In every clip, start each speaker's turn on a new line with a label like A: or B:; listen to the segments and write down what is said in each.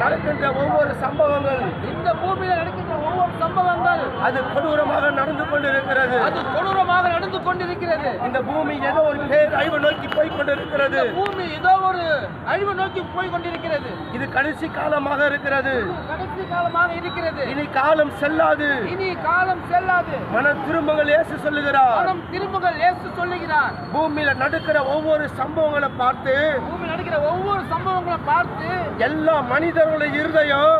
A: நடக்கின்ற ஒவ்வொரு சம்பவங்கள்
B: இந்த பூமியில நடக்கின்ற ஒவ்வொரு சம்பவங்கள்
A: அது கொடூரமாக நடந்து கொண்டிருக்கிறது.
B: அது கொடூரமாக நடந்து கொண்டிருக்கிறது.
A: இந்த பூமி ஏதோ ஒரு பேரழிவு நோக்கி போய் கொண்டிருக்கிறது.
B: பூமி ஏதோ ஒரு அழிவு நோக்கி போய் கொண்டிருக்கிறது.
A: இது கடைசி காலமாக இருக்கிறது.
B: கடைசி காலமாக இருக்கிறது.
A: இனி காலம் செல்லாது.
B: இனி காலம் செல்லாது.
A: மனம் திரும்புங்கள் இயேசு சொல்லுகிறார்.
B: மனம் திரும்புங்கள் இயேசு சொல்லுகிறார்.
A: பூமியில நடக்கிற ஒவ்வொரு சம்பவங்களை பார்த்து
B: பூமியில நடக்கிற ஒவ்வொரு சம்பவங்களை பார்த்து
A: எல்லா மனிதர்களுடைய இருதயம்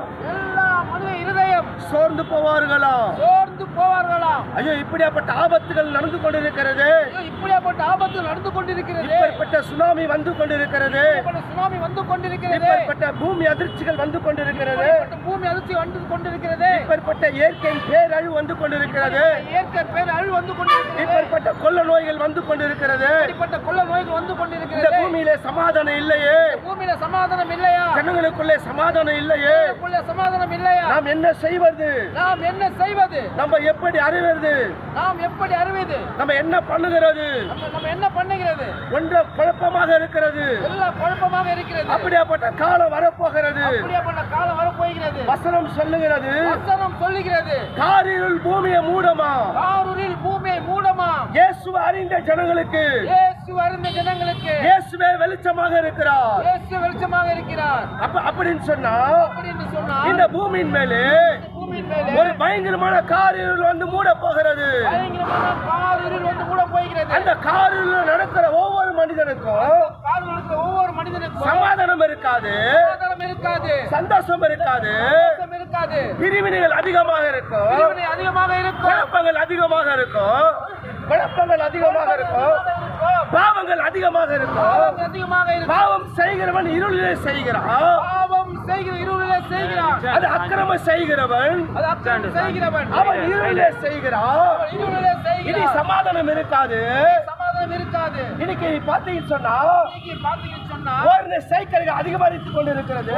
A: சோர்ந்து போவார்களா?
B: சோர்ந்து போவார்களா?
A: ஐயோ, இப்படியாப்பட்ட ஆபத்துகள் நடந்து கொண்டிருக்கிறது.
B: இப்படியாப்பட்ட ஆபத்து நடந்து கொண்டிருக்கிறது.
A: இப்படிப்பட்ட சுனாமி வந்து கொண்டிருக்கிறது.
B: சுனாமி வந்து கொண்டிருக்கிறது.
A: இப்படிப்பட்ட பூமி அதிர்ச்சிகள் வந்து கொண்டிருக்கிறது.
B: பூமி அதிர்ச்சி வந்து கொண்டிருக்கிறது.
A: இப்படிப்பட்ட இயற்கையின் பேரழிவு வந்து கொண்டிருக்கிறது.
B: இயற்கை பேரழிவு வந்து கொண்டிருக்கிறது.
A: இப்படிப்பட்ட கொள்ள நோய்கள் வந்து கொண்டிருக்கிறது.
B: இப்படிப்பட்ட கொள்ள நோய்கள் வந்து கொண்டிருக்கிறது.
A: இந்த பூமியிலே சமாதானம் இல்லையே.
B: பூமியில சமாதானம் இல்லையா?
A: ஜனங்களுக்குள்ளே சமாதானம் இல்லையே.
B: சமாதானம் இல்லையா?
A: நாம் என்ன செய்வது?
B: நாம் என்ன செய்வது?
A: நம்ம எப்படி அறிவது?
B: நாம் எப்படி அறிவது?
A: நம்ம என்ன பண்ணுகிறது?
B: நம்ம என்ன பண்ணுகிறது?
A: ஒன்று குழப்பமாக இருக்கிறது.
B: எல்லாம் குழப்பமாக இருக்கிறது.
A: அப்படியாப்பட்ட காலம் வரப்போகிறது.
B: அப்படியாப்பட்ட காலம் வரப்போகிறது.
A: வசனம் சொல்லுகிறது.
B: வசனம் சொல்லுகிறது.
A: காரிருள் பூமியை மூடுமா?
B: காரிருள் பூமியை மூடுமா?
A: இயேசுவை அறிந்த ஜனங்களுக்கு,
B: இயேசு அறிந்த ஜனங்களுக்கு
A: இயேசுவே வெளிச்சமாக இருக்கிறார்.
B: இயேசு வெளிச்சமாக இருக்கிறார்.
A: அப்படின்னு சொன்னா இந்த பூமியின் மேலே ஒரு பயங்கரமான காரிருள் வந்து மூட போகிறது. அந்த காரிருள் நடக்கிற ஒவ்வொரு மனிதனுக்கும் சமாதானம் இருக்காது, சந்தோஷம் இருக்காது, பிரிவினைகள் அதிகமாக இருக்கும், குழப்பங்கள் அதிகமாக இருக்கும், பாவங்கள் அதிகமாக இருக்கும். பாவம் செய்கிறவன் இருளிலே செய்கிறான். அது அக்கிரமம் செய்கிறவன் அவன் இருளிலே செய்கிறான். இனி சமாதானம் இருக்காது. இன்னைக்கு பாத்தீங்கன்னு சொன்னா சைக்கிள்கள் அதிகமாகிக் கொண்டிருக்கிறது.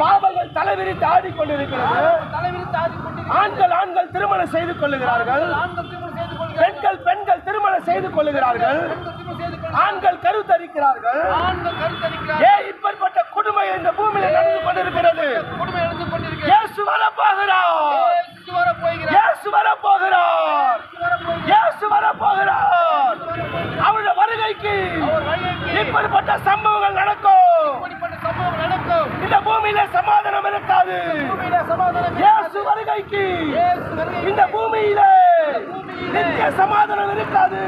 A: பாவங்கள் தலைவிரித்து ஆடிக்கொண்டிருக்கிறது. ஆண்கள் திருமணம் செய்து கொள்ளுகிறார்கள். பெண்கள் திருமணம் செய்து கொள்ளுகிறார்கள். ஆண்கள் கருத்தரிக்கிறார்கள். இப்படிப்பட்ட கொடுமை இந்த பூமியில நடந்து கொண்டிருக்கிறது. இயேசு வரப்போகிறார். அவருடைய வருகைக்கு இப்படிப்பட்ட சம்பவங்கள் நடக்கும். இந்த பூமியில சமாதானம் இருக்காது. இயேசு வருகைக்கு இந்த பூமியில நித்திய சமாதானம் இருக்காது.